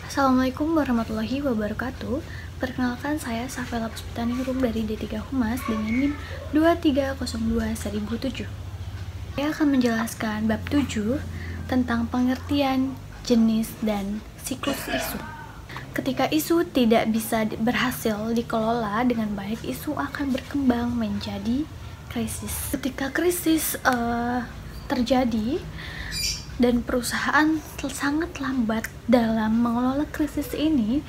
Assalamualaikum warahmatullahi wabarakatuh. Perkenalkan, saya Safela Puspitaningrum dari D3 Humas dengan NIM 2302/1007. Saya akan menjelaskan bab 7 tentang pengertian, jenis, dan siklus isu. Ketika isu tidak bisa berhasil dikelola dengan baik, isu akan berkembang menjadi krisis. Ketika krisis terjadi dan perusahaan sangat lambat dalam mengelola krisis ini,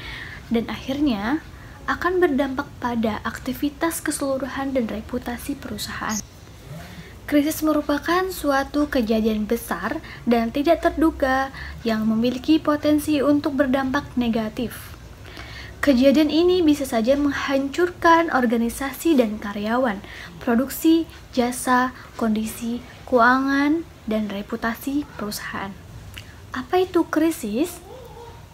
dan akhirnya akan berdampak pada aktivitas keseluruhan dan reputasi perusahaan. Krisis merupakan suatu kejadian besar dan tidak terduga yang memiliki potensi untuk berdampak negatif. Kejadian ini bisa saja menghancurkan organisasi dan karyawan, produksi, jasa, kondisi, keuangan, dan reputasi perusahaan. Apa itu krisis?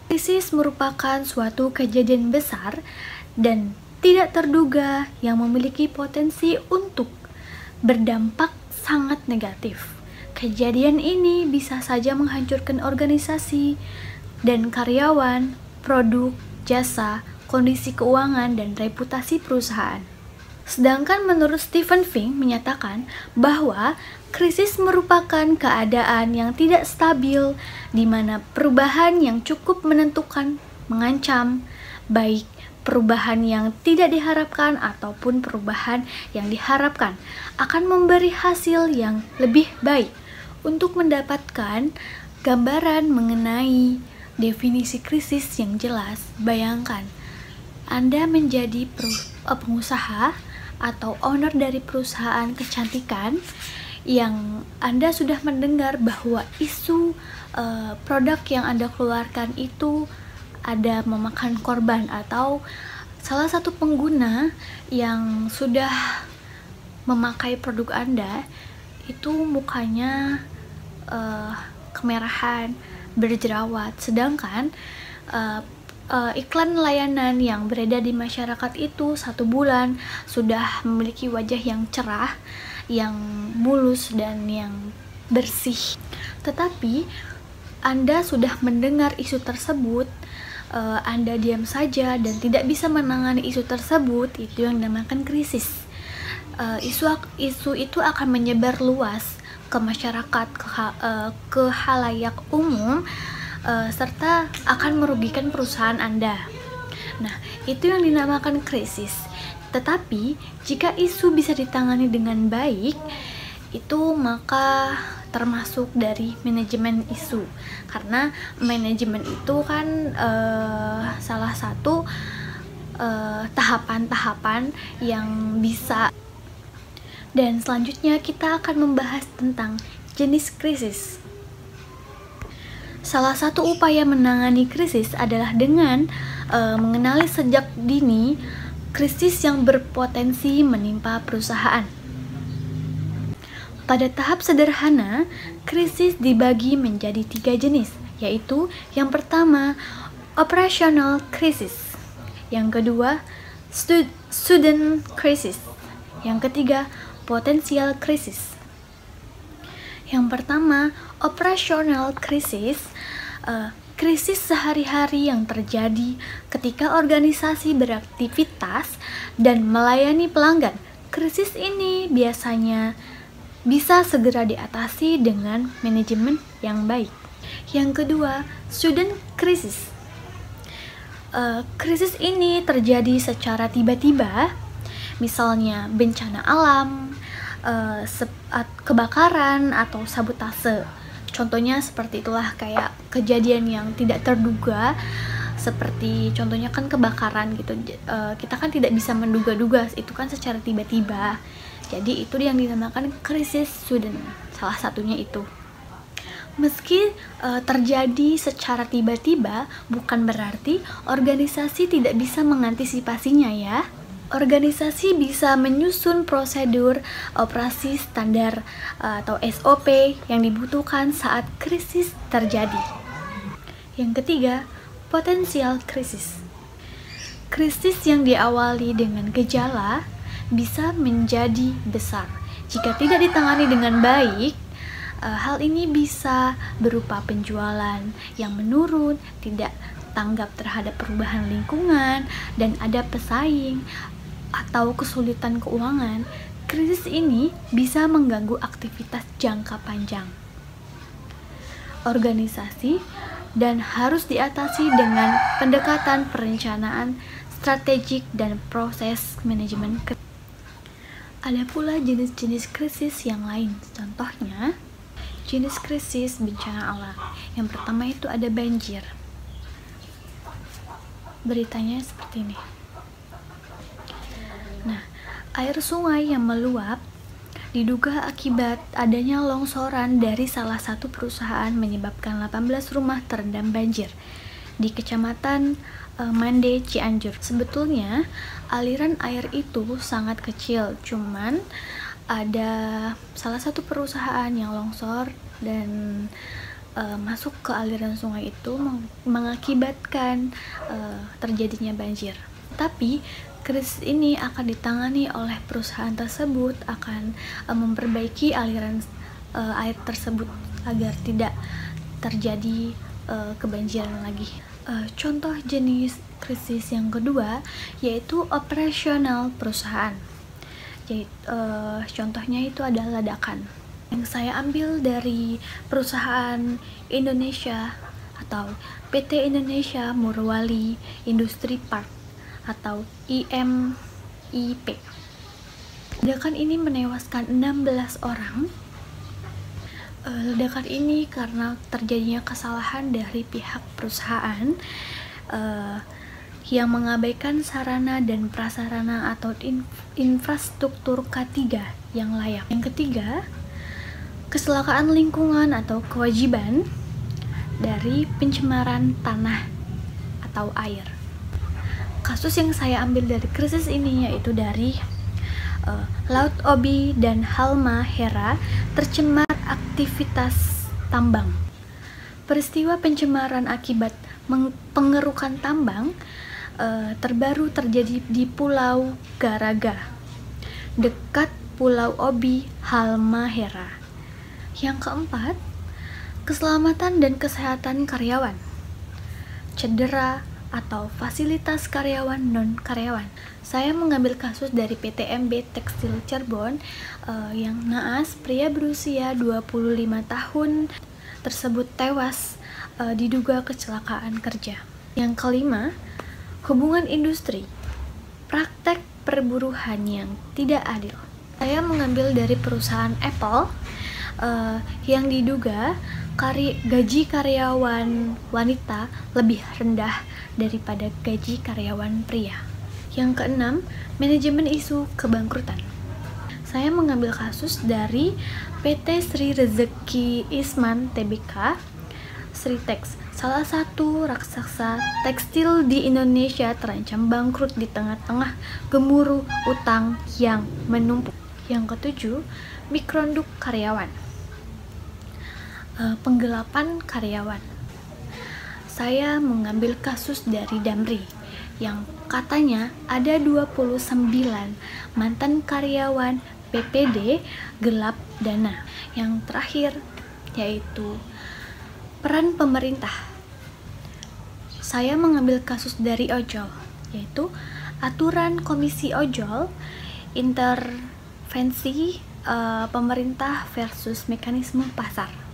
Krisis merupakan suatu kejadian besar dan tidak terduga yang memiliki potensi untuk berdampak sangat negatif. Kejadian ini bisa saja menghancurkan organisasi dan karyawan, produk, jasa, kondisi keuangan, dan reputasi perusahaan. Sedangkan menurut Stephen Fink menyatakan bahwa krisis merupakan keadaan yang tidak stabil di mana perubahan yang cukup menentukan mengancam, baik perubahan yang tidak diharapkan ataupun perubahan yang diharapkan akan memberi hasil yang lebih baik. Untuk mendapatkan gambaran mengenai definisi krisis yang jelas, bayangkan Anda menjadi pengusaha atau owner dari perusahaan kecantikan yang Anda sudah mendengar bahwa isu produk yang Anda keluarkan itu ada memakan korban, atau salah satu pengguna yang sudah memakai produk Anda itu mukanya kemerahan, berjerawat, sedangkan iklan layanan yang beredar di masyarakat itu 1 bulan sudah memiliki wajah yang cerah, yang mulus, dan yang bersih. Tetapi Anda sudah mendengar isu tersebut, Anda diam saja dan tidak bisa menangani isu tersebut, itu yang dinamakan krisis. Isu itu akan menyebar luas ke masyarakat, ke khalayak umum, serta akan merugikan perusahaan Anda. Nah, itu yang dinamakan krisis. Tetapi jika isu bisa ditangani dengan baik, itu maka termasuk dari manajemen isu, karena manajemen itu kan salah satu tahapan-tahapan yang bisa. Dan selanjutnya kita akan membahas tentang jenis krisis. Salah satu upaya menangani krisis adalah dengan mengenali sejak dini krisis yang berpotensi menimpa perusahaan. Pada tahap sederhana, krisis dibagi menjadi 3 jenis, yaitu yang pertama, operational crisis, yang kedua, student crisis, yang ketiga, potential crisis. Yang pertama, operational crisis, krisis sehari-hari yang terjadi ketika organisasi beraktivitas dan melayani pelanggan. Krisis ini biasanya bisa segera diatasi dengan manajemen yang baik. Yang kedua, student crisis. Krisis ini terjadi secara tiba-tiba, misalnya bencana alam, kebakaran, atau sabotase. Contohnya seperti itulah, kayak kejadian yang tidak terduga, seperti contohnya kan kebakaran gitu. Kita kan tidak bisa menduga-duga, itu kan secara tiba-tiba. Jadi itu yang dinamakan krisis student, salah satunya itu. Meski terjadi secara tiba-tiba, bukan berarti organisasi tidak bisa mengantisipasinya ya. Organisasi bisa menyusun prosedur operasi standar atau SOP yang dibutuhkan saat krisis terjadi. Yang ketiga, potensial krisis. Krisis yang diawali dengan gejala bisa menjadi besar. Jika tidak ditangani dengan baik, hal ini bisa berupa penjualan yang menurun, tidak tanggap terhadap perubahan lingkungan dan ada pesaing atau kesulitan keuangan, krisis ini bisa mengganggu aktivitas jangka panjang organisasi dan harus diatasi dengan pendekatan perencanaan strategik dan proses manajemen. Ada pula jenis-jenis krisis yang lain, contohnya jenis krisis bencana alam. Yang pertama itu ada banjir. Beritanya seperti ini. Nah, air sungai yang meluap diduga akibat adanya longsoran dari salah satu perusahaan menyebabkan 18 rumah terendam banjir di Kecamatan Mande, Cianjur. Sebetulnya aliran air itu sangat kecil, cuman ada salah satu perusahaan yang longsor dan masuk ke aliran sungai itu mengakibatkan terjadinya banjir. Tapi krisis ini akan ditangani oleh perusahaan tersebut, akan memperbaiki aliran air tersebut agar tidak terjadi kebanjiran lagi. Contoh jenis krisis yang kedua yaitu operasional perusahaan. Contohnya itu adalah ledakan. Yang saya ambil dari perusahaan Indonesia atau PT Indonesia Morowali Industri Park atau IMIP. Ledakan ini menewaskan 16 orang. Ledakan ini karena terjadinya kesalahan dari pihak perusahaan yang mengabaikan sarana dan prasarana atau infrastruktur K3 yang layak. Yang ketiga, kecelakaan lingkungan atau kewajiban dari pencemaran tanah atau air. Kasus yang saya ambil dari krisis ini yaitu dari Laut Obi dan Halmahera tercemar aktivitas tambang. Peristiwa pencemaran akibat pengerukan tambang terbaru terjadi di Pulau Garaga, dekat Pulau Obi, Halmahera. Yang keempat, keselamatan dan kesehatan karyawan. Cedera atau fasilitas karyawan non-karyawan. Saya mengambil kasus dari PT MB Tekstil Cirebon yang naas pria berusia 25 tahun tersebut tewas diduga kecelakaan kerja. Yang kelima, hubungan industri, praktek perburuhan yang tidak adil. Saya mengambil dari perusahaan Apple yang diduga gaji karyawan wanita lebih rendah daripada gaji karyawan pria. Yang keenam, manajemen isu kebangkrutan. Saya mengambil kasus dari PT Sri Rezeki Isman Tbk, Sritex, salah satu raksasa tekstil di Indonesia terancam bangkrut di tengah-tengah gemuruh utang yang menumpuk. Yang ketujuh, mikronduk karyawan. Penggelapan karyawan. Saya mengambil kasus dari Damri yang katanya ada 29 mantan karyawan PPD gelap dana. Yang terakhir yaitu peran pemerintah. Saya mengambil kasus dari ojol, yaitu aturan komisi ojol, intervensi pemerintah versus mekanisme pasar.